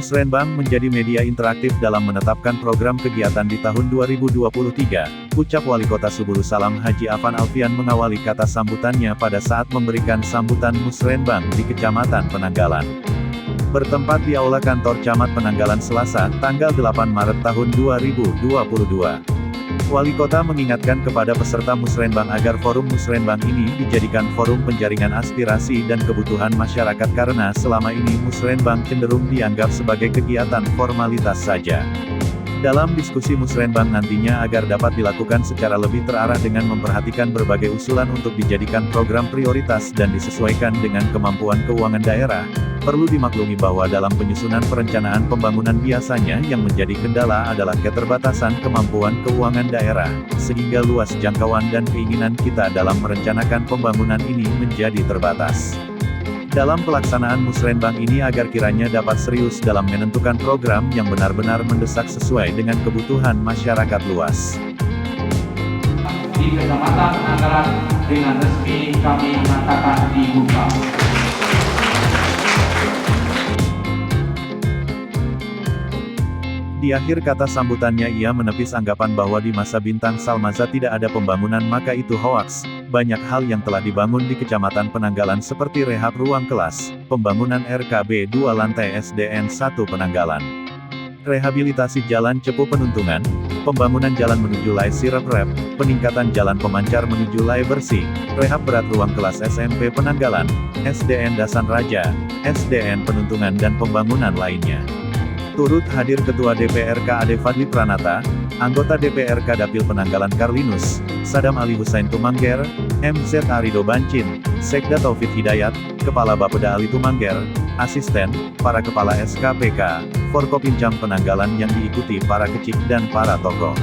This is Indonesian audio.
Musrenbang menjadi media interaktif dalam menetapkan program kegiatan di tahun 2023, ucap Wali Kota Subulu Salam Haji Afan Alfian mengawali kata sambutannya pada saat memberikan sambutan Musrenbang di Kecamatan Penanggalan. Bertempat di Aula Kantor Camat Penanggalan Selasa, tanggal 8 Maret tahun 2022. Wali Kota mengingatkan kepada peserta Musrenbang agar forum Musrenbang ini dijadikan forum penjaringan aspirasi dan kebutuhan masyarakat karena selama ini Musrenbang cenderung dianggap sebagai kegiatan formalitas saja. Dalam diskusi Musrenbang nantinya agar dapat dilakukan secara lebih terarah dengan memperhatikan berbagai usulan untuk dijadikan program prioritas dan disesuaikan dengan kemampuan keuangan daerah, perlu dimaklumi bahwa dalam penyusunan perencanaan pembangunan biasanya yang menjadi kendala adalah keterbatasan kemampuan keuangan daerah, sehingga luas jangkauan dan keinginan kita dalam merencanakan pembangunan ini menjadi terbatas. Dalam pelaksanaan Musrenbang ini agar kiranya dapat serius dalam menentukan program yang benar-benar mendesak sesuai dengan kebutuhan masyarakat luas. Di Kecamatan Penanggalan dengan resmi kami nyatakan dibuka. Di akhir kata sambutannya ia menepis anggapan bahwa di masa Bintang Salmaza tidak ada pembangunan maka itu hoaks. Banyak hal yang telah dibangun di Kecamatan Penanggalan seperti rehab ruang kelas, pembangunan RKB 2 lantai SDN 1 Penanggalan, rehabilitasi jalan Cepu Penuntungan, pembangunan jalan menuju Lai Sirep Rep, peningkatan jalan pemancar menuju Lai Bersih, rehab berat ruang kelas SMP Penanggalan, SDN Dasan Raja, SDN Penuntungan dan pembangunan lainnya. Turut hadir Ketua DPRK Ade Fadli Pranata, anggota DPRK Dapil Penanggalan Karlinus, Sadam Ali Husain Tumangger, MZ Arido Bancin, Sekda Taufik Hidayat, Kepala Bapeda Ali Tumangger, asisten, para kepala SKPK, Forkopimcam Penanggalan yang diikuti para kecik dan para tokoh.